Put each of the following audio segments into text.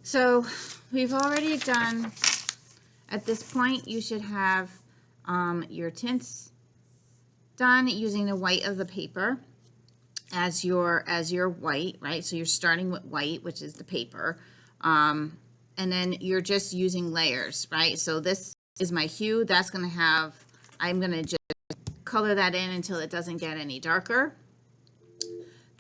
So we've already done, at this point, you should have your tints done using the white of the paper as your white, right? So you're starting with white, which is the paper, and then you're just using layers, right? So this is my hue. That's going to have, I'm going to just color that in until it doesn't get any darker.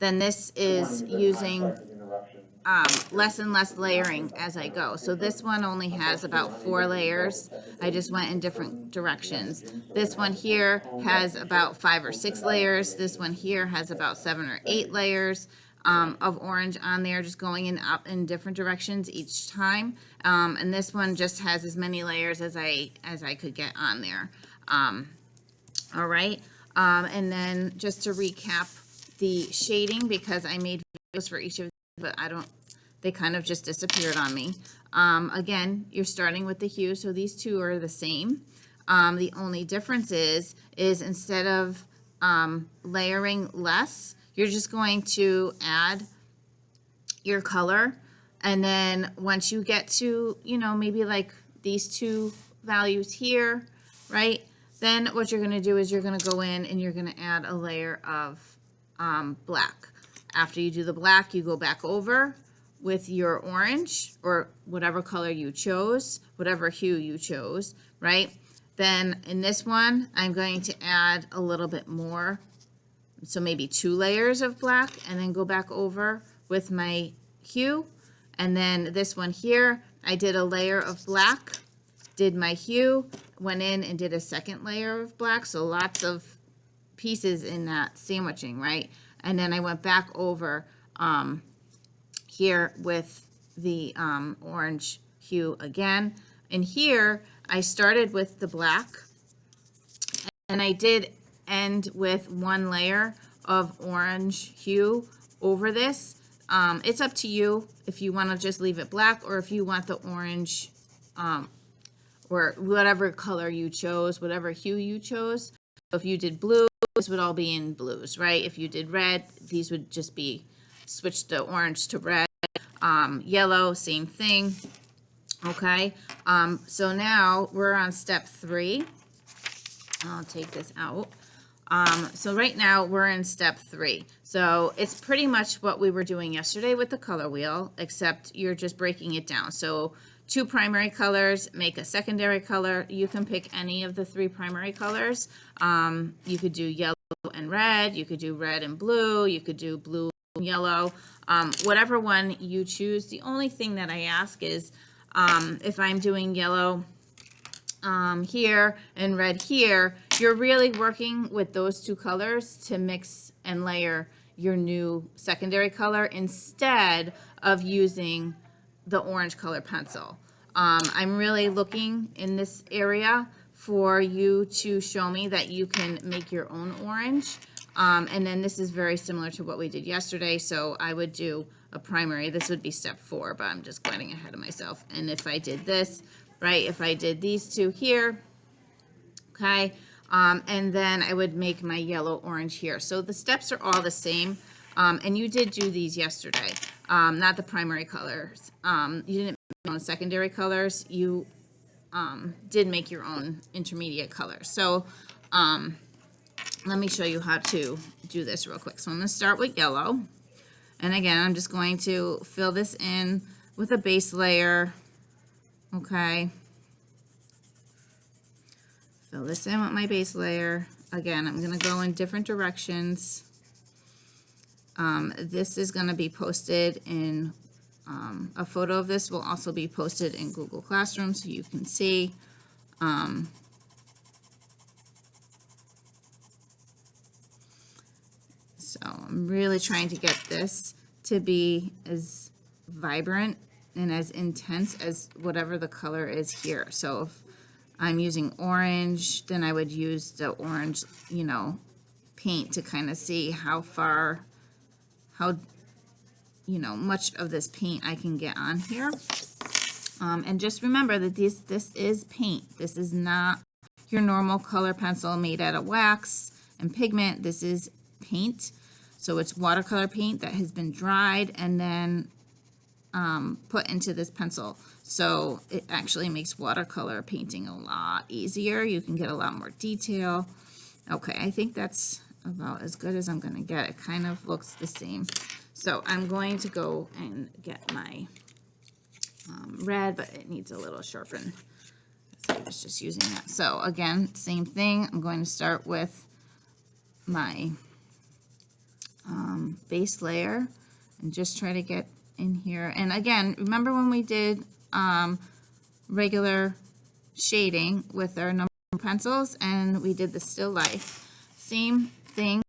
Then this is using less and less layering as I go. So this one only has about 4 layers. I just went in different directions. This one here has about 5 or 6 layers. This one here has about 7 or 8 layers of orange on there, just going in up in different directions each time. And this one just has as many layers as I could get on there. All right. And then just to recap the shading, because I made videos for each of them, but they kind of just disappeared on me. Again, you're starting with the hue, so these two are the same. The only difference is instead of layering less, you're just going to add your color. And then once you get to, maybe like these 2 values here, right? Then what you're going to do is you're going to go in and you're going to add a layer of black. After you do the black, you go back over with your orange or whatever color you chose, whatever hue you chose, right? Then in this one, I'm going to add a little bit more, so maybe 2 layers of black, and then go back over with my hue. And then this one here, I did a layer of black, did my hue, went in and did a second layer of black, so lots of pieces in that sandwiching, right? And then I went back over here with the orange hue again. And here I started with the black, and I did end with 1 layer of orange hue over this. It's up to you if you want to just leave it black, or if you want the orange or whatever color you chose, whatever hue you chose. So if you did blue, this would all be in blues, right? If you did red, these would just be switched the orange to red. Yellow, same thing. Okay, so now we're on step 3. I'll take this out. So right now we're in step 3. So it's pretty much what we were doing yesterday with the color wheel, except you're just breaking it down. So 2 primary colors make a secondary color. You can pick any of the 3 primary colors. You could do yellow and red. You could do red and blue. You could do blue and yellow. Whatever one you choose. The only thing that I ask is if I'm doing yellow here and red here, you're really working with those 2 colors to mix and layer your new secondary color instead of using the orange color pencil. I'm really looking in this area for you to show me that you can make your own orange. And then this is very similar to what we did yesterday. So I would do a primary. This would be step 4, but I'm just getting ahead of myself. And if I did this, right, if I did these 2 here, okay, and then I would make my yellow orange here. So the steps are all the same. And you did do these yesterday, not the primary colors. You didn't make your own secondary colors. You did make your own intermediate colors. So let me show you how to do this real quick. So I'm going to start with yellow. And again, I'm just going to fill this in with a base layer. Okay. Fill this in with my base layer. Again, I'm going to go in different directions. This is going to be posted in, a photo of this will also be posted in Google Classroom so you can see. So I'm really trying to get this to be as vibrant and as intense as whatever the color is here. So if I'm using orange, then I would use the orange, paint to kind of see how much of this paint I can get on here. And just remember that this is paint. This is not your normal color pencil made out of wax and pigment. This is paint. So it's watercolor paint that has been dried and then put into this pencil. So it actually makes watercolor painting a lot easier. You can get a lot more detail. Okay, I think that's about as good as I'm going to get. It kind of looks the same. So I'm going to go and get my red, but it needs a little sharpened. I was just using that. So again, same thing. I'm going to start with my base layer and just try to get in here. And again, remember when we did regular shading with our number pencils and we did the still life? Same thing.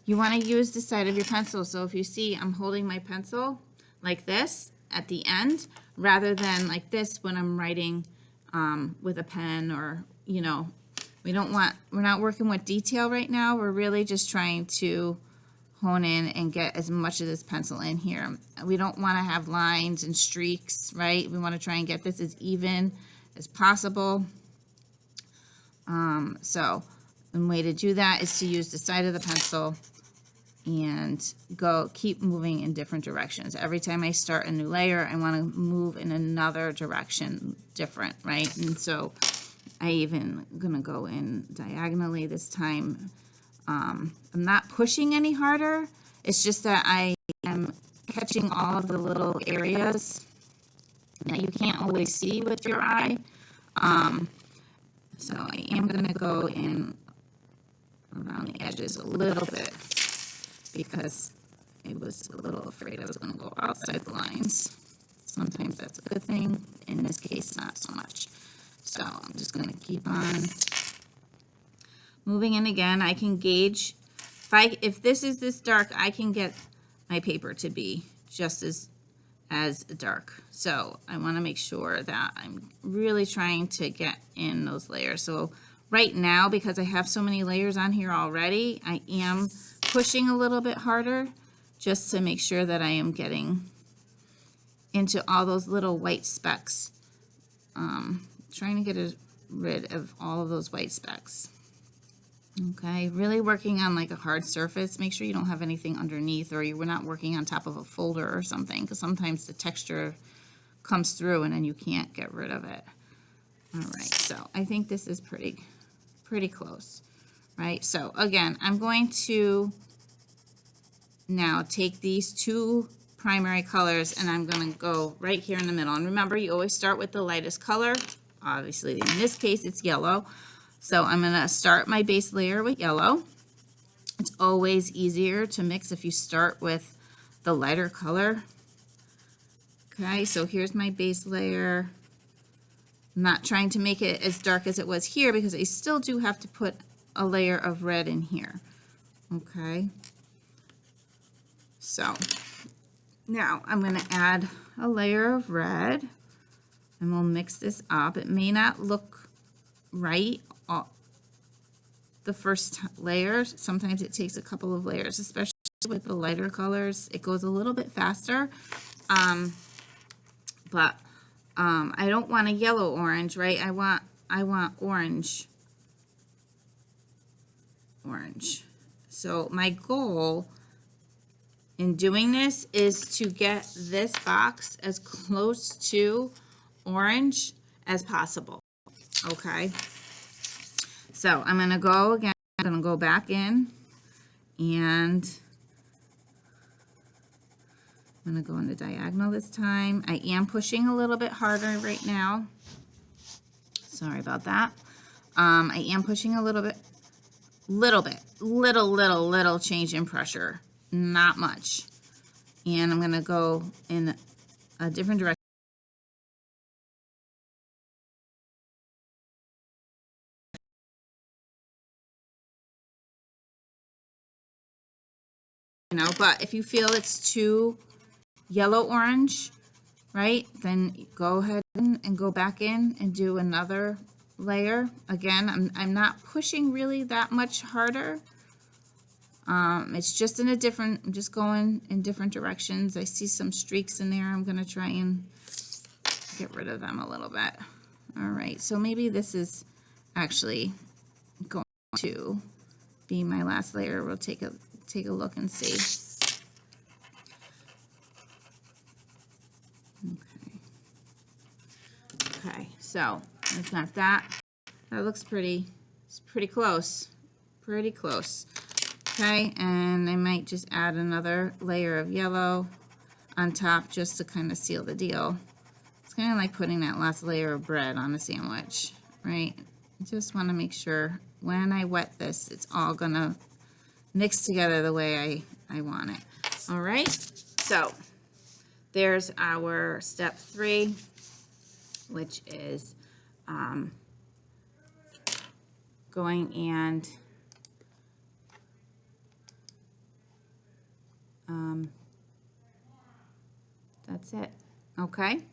You want to use the side of your pencil. So if you see, I'm holding my pencil like this at the end rather than like this when I'm writing with a pen, or, you know, we're not working with detail right now. We're really just trying to hone in and get as much of this pencil in here. We don't want to have lines and streaks, right? We want to try and get this as even as possible. So the way to do that is to use the side of the pencil and keep moving in different directions. Every time I start a new layer, I want to move in another direction different, right? And so I even gonna go in diagonally this time. I'm not pushing any harder. It's just that I am catching all of the little areas that you can't always see with your eye. So I am gonna go in around the edges a little bit because I was a little afraid I was gonna go outside the lines. Sometimes that's a good thing. In this case, not so much. So I'm just gonna keep on moving in again. I can gauge, if this is this dark, I can get my paper to be just as dark. So I want to make sure that I'm really trying to get in those layers. So right now, because I have so many layers on here already, I am pushing a little bit harder just to make sure that I am getting into all those little white specks. Trying to get rid of all of those white specks. Okay, really working on like a hard surface. Make sure you don't have anything underneath, or we're not working on top of a folder or something, because sometimes the texture comes through and then you can't get rid of it. All right, so I think this is pretty close, right? So again, I'm going to now take these two primary colors and I'm going to go right here in the middle. And remember, you always start with the lightest color. Obviously, in this case, it's yellow. So I'm going to start my base layer with yellow. It's always easier to mix if you start with the lighter color. Okay, so here's my base layer. I'm not trying to make it as dark as it was here because I still do have to put a layer of red in here. Okay, so now I'm going to add a layer of red and we'll mix this up. It may not look right the first layer. Sometimes it takes a couple of layers, especially with the lighter colors. It goes a little bit faster. But I don't want a yellow orange, right? I want orange. So my goal in doing this is to get this box as close to orange as possible. Okay. So I'm going to go again. I'm going to go back in and I'm going to go into diagonal this time. I am pushing a little bit harder right now. Sorry about that. I am pushing a little change in pressure, not much. And I'm going to go in a different direction. You know, but if you feel it's too yellow orange, right, then go ahead and go back in and do another layer. Again, I'm not pushing really that much harder. It's just I'm just going in different directions. I see some streaks in there. I'm going to try and get rid of them a little bit. All right, so maybe this is actually going to be my last layer. We'll take a look and see. So I've got that. That looks it's pretty close. Pretty close. Okay, and I might just add another layer of yellow on top just to kind of seal the deal. It's kind of like putting that last layer of bread on a sandwich, right? I just want to make sure when I wet this, it's all gonna mix together the way I want it. All right, so there's our step 3, which is going and that's it. Okay,